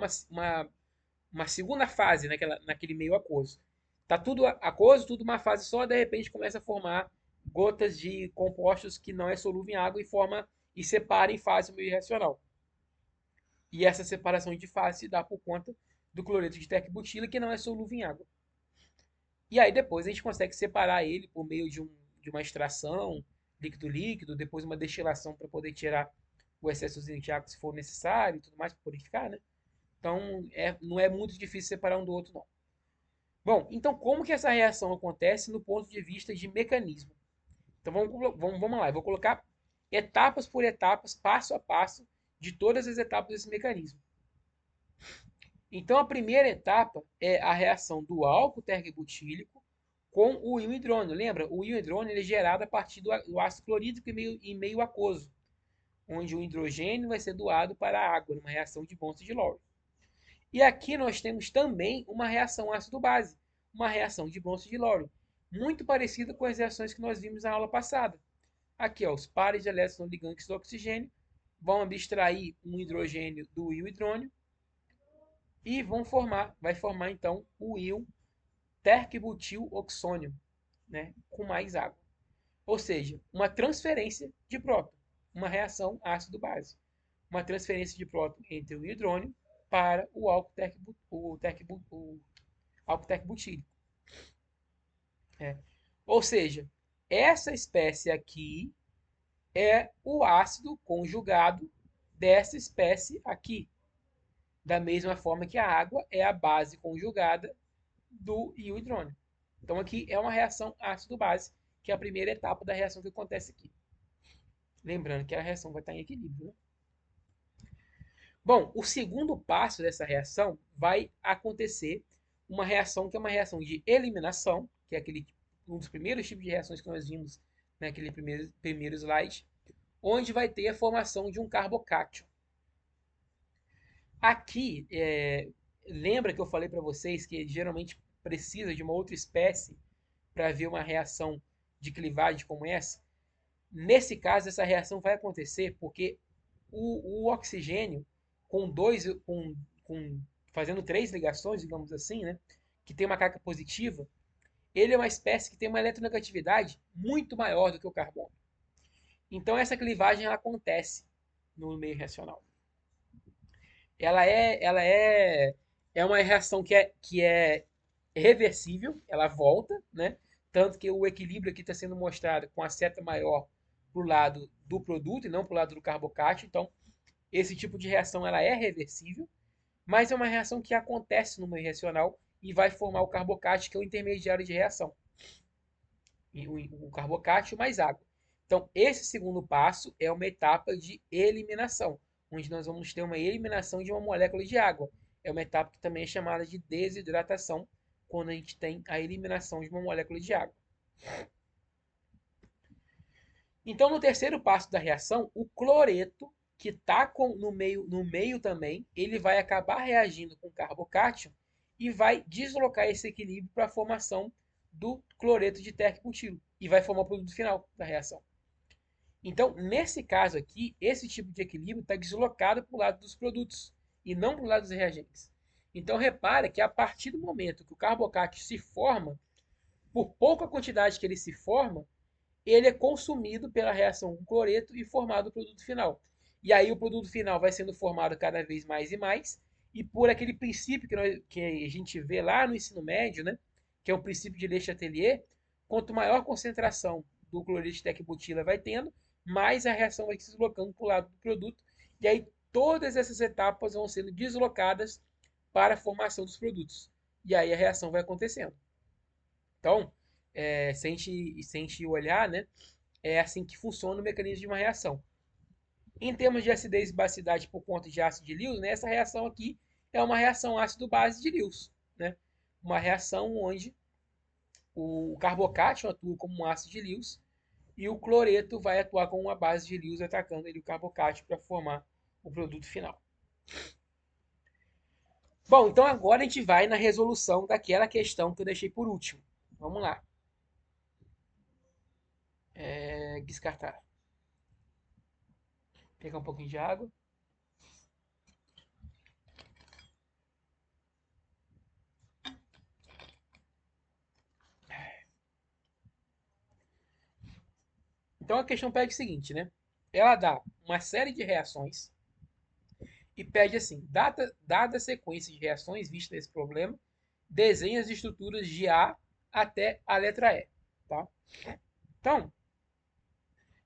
[SPEAKER 1] uma segunda fase naquele meio aquoso. Tá tudo aquoso, tudo uma fase só, de repente começa a formar gotas de compostos que não é solúvel em água e separa em fase o meio reacional. E essa separação de fase se dá por conta do cloreto de terc-butila, que não é solúvel em água. E aí depois a gente consegue separar ele por meio de uma extração, líquido-líquido, depois uma destilação para poder tirar o excesso de água se for necessário e tudo mais para purificar, né? Então não é muito difícil separar um do outro, não. Bom, então como que essa reação acontece no ponto de vista de mecanismo? Então vamos lá, eu vou colocar etapas por etapas, passo a passo, de todas as etapas desse mecanismo. Então a primeira etapa é a reação do álcool terc-butílico com o íon hidrônio. Lembra? O íon hidrônio ele é gerado a partir do ácido clorídrico em meio aquoso, onde o hidrogênio vai ser doado para a água, numa reação de Bunsen de Lawrence. E aqui nós temos também uma reação ácido-base, uma reação de Bunsen de Lawrence, muito parecida com as reações que nós vimos na aula passada. Aqui, ó, os pares de elétrons ligantes do oxigênio vão abstrair um hidrogênio do íon hidrônio e vai formar então o íon terc-butil-oxônio, né, com mais água. Ou seja, uma transferência de próton, uma reação ácido-base. Uma transferência de próton entre o hidrônio para o álcool terc-butílico. Ou seja, essa espécie aqui é o ácido conjugado dessa espécie aqui. Da mesma forma que a água é a base conjugada do íon hidrônio. Então aqui é uma reação ácido-base, que é a primeira etapa da reação que acontece aqui. Lembrando que a reação vai estar em equilíbrio, né? Bom, o segundo passo dessa reação vai acontecer uma reação que é uma reação de eliminação, que é um dos primeiros tipos de reações que nós vimos naquele primeiro slide, onde vai ter a formação de um carbocátion. Aqui, lembra que eu falei para vocês que geralmente precisa de uma outra espécie para haver uma reação de clivagem como essa? Nesse caso, essa reação vai acontecer porque o oxigênio, fazendo 3 ligações, digamos assim, né, que tem uma carga positiva, ele é uma espécie que tem uma eletronegatividade muito maior do que o carbono. Então essa clivagem ela acontece no meio reacional. Ela é uma reação que é reversível, ela volta, né? Tanto que o equilíbrio aqui está sendo mostrado com a seta maior para o lado do produto e não para o lado do carbocátion. Então, esse tipo de reação ela é reversível, mas é uma reação que acontece no meio reacional e vai formar o carbocátion, que é o intermediário de reação. E o carbocátion mais água. Então, esse segundo passo é uma etapa de eliminação, onde nós vamos ter uma eliminação de uma molécula de água. É uma etapa que também é chamada de desidratação, quando a gente tem a eliminação de uma molécula de água. Então, no terceiro passo da reação, o cloreto, que está no meio também, ele vai acabar reagindo com o carbocátion e vai deslocar esse equilíbrio para a formação do cloreto de térquio-butilo e vai formar o produto final da reação. Então, nesse caso aqui, esse tipo de equilíbrio está deslocado para o lado dos produtos e não para o lado dos reagentes. Então, repara que a partir do momento que o carbocátion se forma, por pouca quantidade que ele se forma, ele é consumido pela reação com cloreto e formado o produto final. E aí o produto final vai sendo formado cada vez mais e mais, e por aquele princípio que a gente vê lá no ensino médio, né, que é o princípio de Le Chatelier, quanto maior concentração do cloreto de tecbutila vai tendo, mais a reação vai se deslocando para o lado do produto, e aí todas essas etapas vão sendo deslocadas para a formação dos produtos. E aí a reação vai acontecendo. Então, se a gente olhar, né, é assim que funciona o mecanismo de uma reação. Em termos de acidez e basicidade por conta de ácido de Lewis, né, essa reação aqui é uma reação ácido-base de Lewis. Né? Uma reação onde o carbocátion atua como um ácido de Lewis e o cloreto vai atuar como uma base de Lewis, atacando ele, o carbocátion para formar o produto final. Bom, então agora a gente vai na resolução daquela questão que eu deixei por último. Vamos lá. Descartar. Pegar um pouquinho de água. Então a questão pede o seguinte, né? Ela dá uma série de reações e pede assim, dada a sequência de reações vista nesse problema, desenhe as estruturas de A até a letra E. Tá? Então,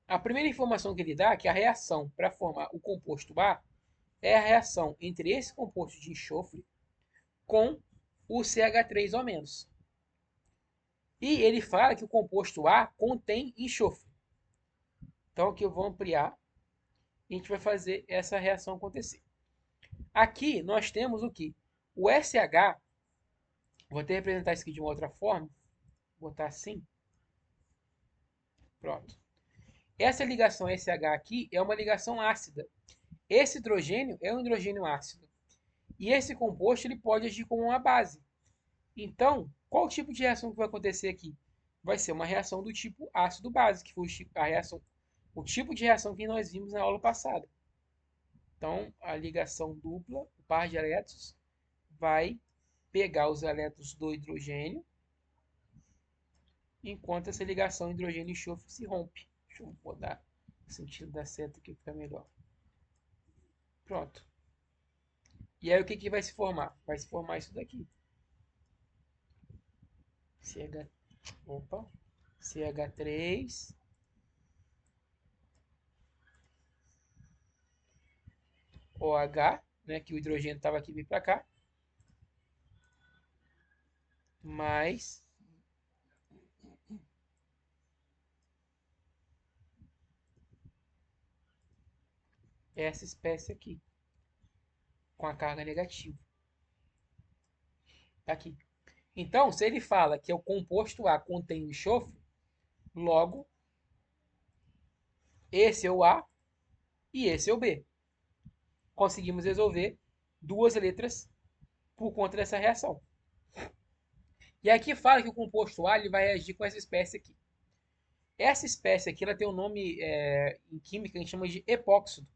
[SPEAKER 1] a primeira informação que ele dá é que a reação para formar o composto A é a reação entre esse composto de enxofre com o CH3O-. E ele fala que o composto A contém enxofre. Então aqui eu vou ampliar e a gente vai fazer essa reação acontecer. Aqui nós temos o que? O SH, vou até representar isso aqui de uma outra forma, vou botar assim, pronto. Essa ligação SH aqui é uma ligação ácida. Esse hidrogênio é um hidrogênio ácido. E esse composto ele pode agir como uma base. Então, qual o tipo de reação que vai acontecer aqui? Vai ser uma reação do tipo ácido-base, que foi o tipo de reação que nós vimos na aula passada. Então, a ligação dupla, o par de elétrons, vai pegar os elétrons do hidrogênio, enquanto essa ligação hidrogênio e enxofre se rompe. Deixa eu mudar o sentido da seta aqui para ficar melhor. Pronto. E aí o que vai se formar? Vai se formar isso daqui. CH3, OH, né, que o hidrogênio estava aqui, vem para cá, mais essa espécie aqui, com a carga negativa. Tá aqui. Então, se ele fala que o composto A contém enxofre, logo, esse é o A e esse é o B. Conseguimos resolver duas letras por conta dessa reação. E aqui fala que o composto A ele vai reagir com essa espécie aqui. Essa espécie aqui ela tem um nome em química que a gente chama de epóxido.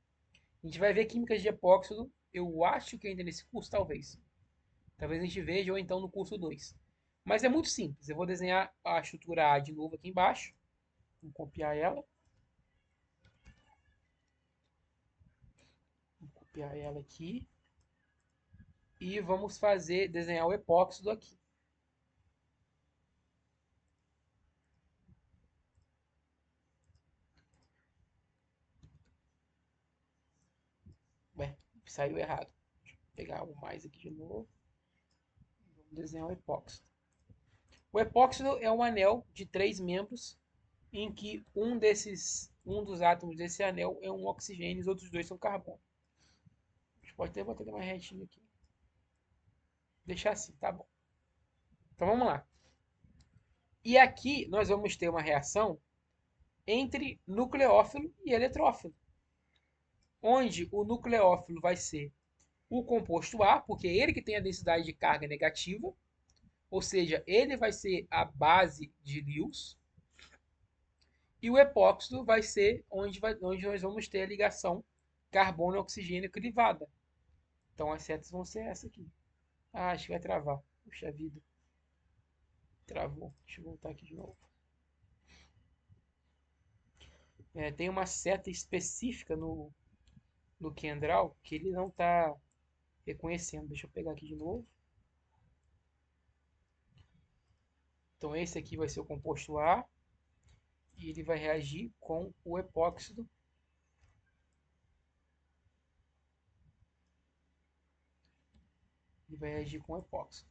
[SPEAKER 1] A gente vai ver químicas de epóxido, eu acho que ainda nesse curso, talvez. Talvez a gente veja ou então no curso 2. Mas é muito simples. Eu vou desenhar a estrutura A de novo aqui embaixo. Vou copiar ela. Copiar ela aqui. E vamos desenhar o epóxido aqui. Ué, saiu errado. Deixa eu pegar o mais aqui de novo. Vamos desenhar o epóxido. O epóxido é um anel de 3 membros em que um dos átomos desse anel é um oxigênio e os outros dois são carbono. A gente pode até botar mais retinho aqui. Deixar assim, tá bom. Então vamos lá. E aqui nós vamos ter uma reação entre nucleófilo e eletrófilo, onde o nucleófilo vai ser o composto A, porque é ele que tem a densidade de carga negativa, ou seja, ele vai ser a base de Lewis, e o epóxido vai ser onde nós vamos ter a ligação carbono-oxigênio crivada. Então as setas vão ser essa aqui. Ah, acho que vai travar. Puxa vida. Travou. Deixa eu voltar aqui de novo. Tem uma seta específica no Kendall que ele não está reconhecendo. Deixa eu pegar aqui de novo. Então esse aqui vai ser o composto A e ele vai reagir com o epóxido. Ele vai reagir com o epóxido.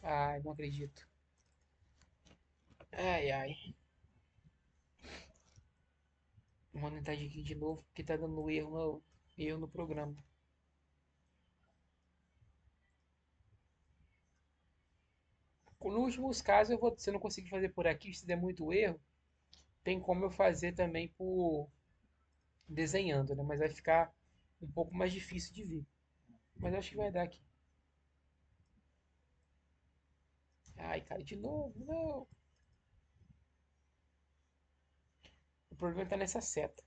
[SPEAKER 1] Ai, não acredito. Ai, ai. Vou tentar aqui de novo porque tá dando erro no programa. Nos últimos casos, se eu não conseguir fazer por aqui, se der muito erro, tem como eu fazer também por desenhando, né? Mas vai ficar um pouco mais difícil de ver. Mas acho que vai dar aqui. Ai, cara, de novo, não. O problema tá nessa seta.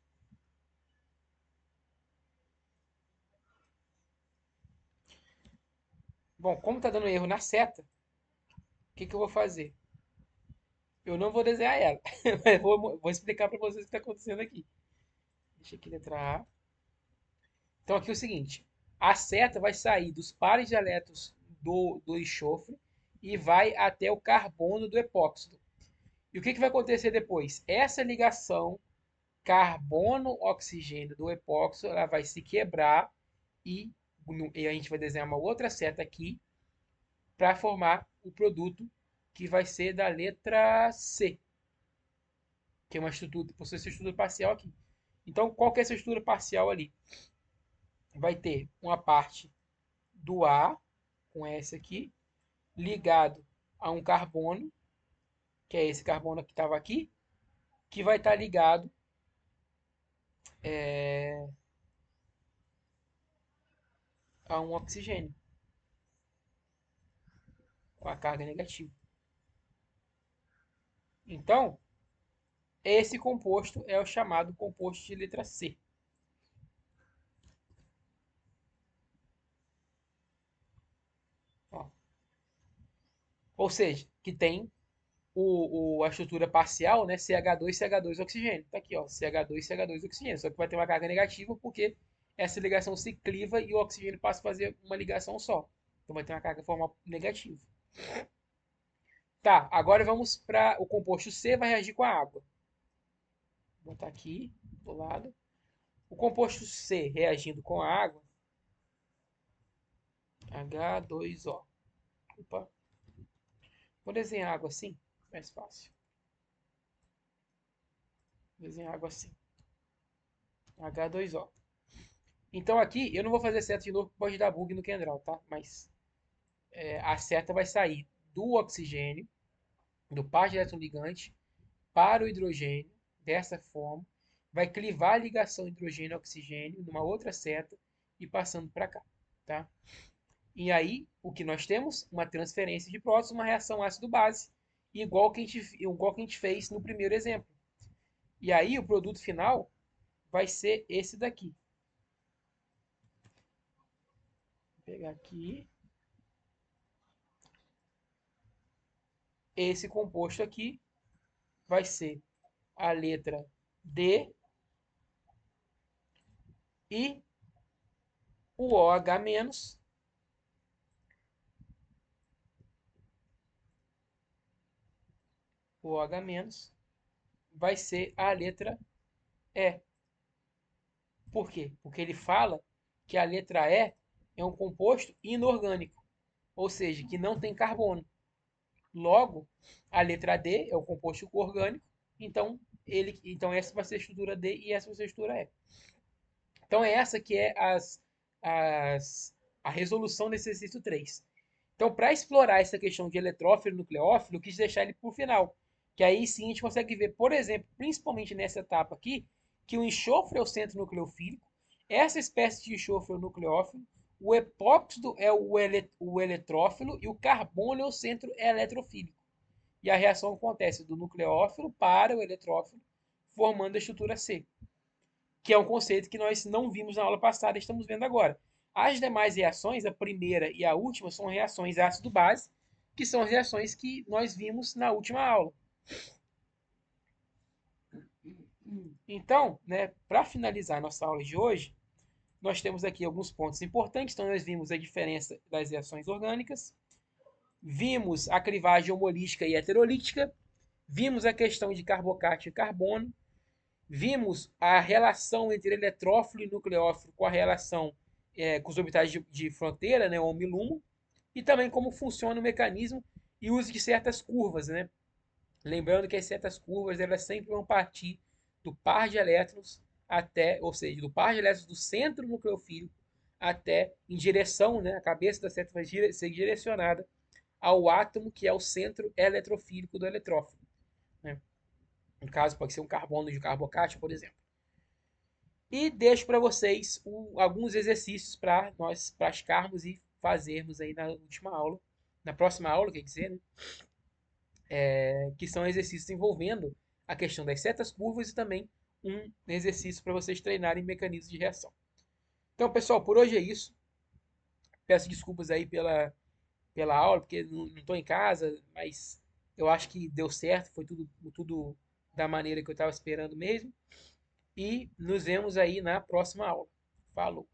[SPEAKER 1] Bom, como tá dando erro na seta, o que que eu vou fazer? Eu não vou desenhar ela, mas vou explicar para vocês o que está acontecendo aqui. Deixa aqui letra A. Então aqui é o seguinte, a seta vai sair dos pares de elétrons do enxofre e vai até o carbono do epóxido. E o que, que vai acontecer depois? Essa ligação carbono-oxigênio do epóxido ela vai se quebrar e a gente vai desenhar uma outra seta aqui para formar o produto que vai ser da letra C, que é uma estrutura, possui essa estrutura parcial aqui. Então, qual que é essa estrutura parcial ali? Vai ter uma parte do A, com essa aqui, ligado a um carbono, que é esse carbono que estava aqui, que vai estar ligado é, a um oxigênio, com a carga negativa. Então, esse composto é o chamado composto de letra C. Ó. Ou seja, que tem a estrutura parcial, né, CH2, CH2 oxigênio. Tá aqui, ó, CH2, CH2 oxigênio. Só que vai ter uma carga negativa porque essa ligação se cliva e o oxigênio passa a fazer uma ligação só. Então vai ter uma carga formal negativa. Tá, agora vamos para o composto C, vai reagir com a água. Vou botar aqui do lado. O composto C reagindo com a água, H2O. Opa, vou desenhar água assim, mais fácil. Vou desenhar água assim, H2O. Então aqui eu não vou fazer seta de novo, porque pode dar bug no Kendall, tá? Mas a seta vai sair do oxigênio, do par de elétron ligante, para o hidrogênio, dessa forma. Vai clivar a ligação hidrogênio-oxigênio numa outra seta e passando para cá, tá? E aí, o que nós temos? Uma transferência de prótons, uma reação ácido-base, igual que a gente fez no primeiro exemplo. E aí, o produto final vai ser esse daqui. Vou pegar aqui. Esse composto aqui vai ser a letra D E o OH-, o OH- vai ser a letra E. Por quê? Porque ele fala que a letra E é um composto inorgânico, ou seja, que não tem carbono. Logo, a letra D é o composto orgânico, então então essa vai ser a estrutura D e essa vai ser a estrutura E. Então é essa que é as, a resolução desse exercício 3. Então, para explorar essa questão de eletrófilo e nucleófilo, eu quis deixar ele para o final. Que aí sim a gente consegue ver, por exemplo, principalmente nessa etapa aqui, que o enxofre é o centro nucleofílico, essa espécie de enxofre é o nucleófilo, o epóxido é o eletrófilo e o carbono é o centro eletrofílico. E a reação acontece do nucleófilo para o eletrófilo, formando a estrutura C, que é um conceito que nós não vimos na aula passada e estamos vendo agora. As demais reações, a primeira e a última, são reações ácido-base, que são as reações que nós vimos na última aula. Então, né, para finalizar a nossa aula de hoje, nós temos aqui alguns pontos importantes. Então, nós vimos a diferença das reações orgânicas, vimos a clivagem homolítica e heterolítica, vimos a questão de carbocátio e carbono, vimos a relação entre eletrófilo e nucleófilo com a relação com os orbitais de fronteira, né, o LUMO, e também como funciona o mecanismo e uso de certas curvas, né? Lembrando que as certas curvas elas sempre vão partir do par de elétrons até, ou seja, do par de elétrons do centro nucleofílico até em direção, né, a cabeça da seta vai ser direcionada ao átomo que é o centro eletrofílico do eletrófilo, né? No caso, pode ser um carbono de carbocátio, por exemplo. E deixo para vocês alguns exercícios para nós praticarmos e fazermos aí na última aula, na próxima aula, quer dizer, né? Que são exercícios envolvendo a questão das setas curvas e também um exercício para vocês treinarem mecanismos de reação. Então, pessoal, por hoje é isso. Peço desculpas aí pela aula, porque não estou em casa, mas eu acho que deu certo, foi tudo da maneira que eu estava esperando mesmo. E nos vemos aí na próxima aula. Falou!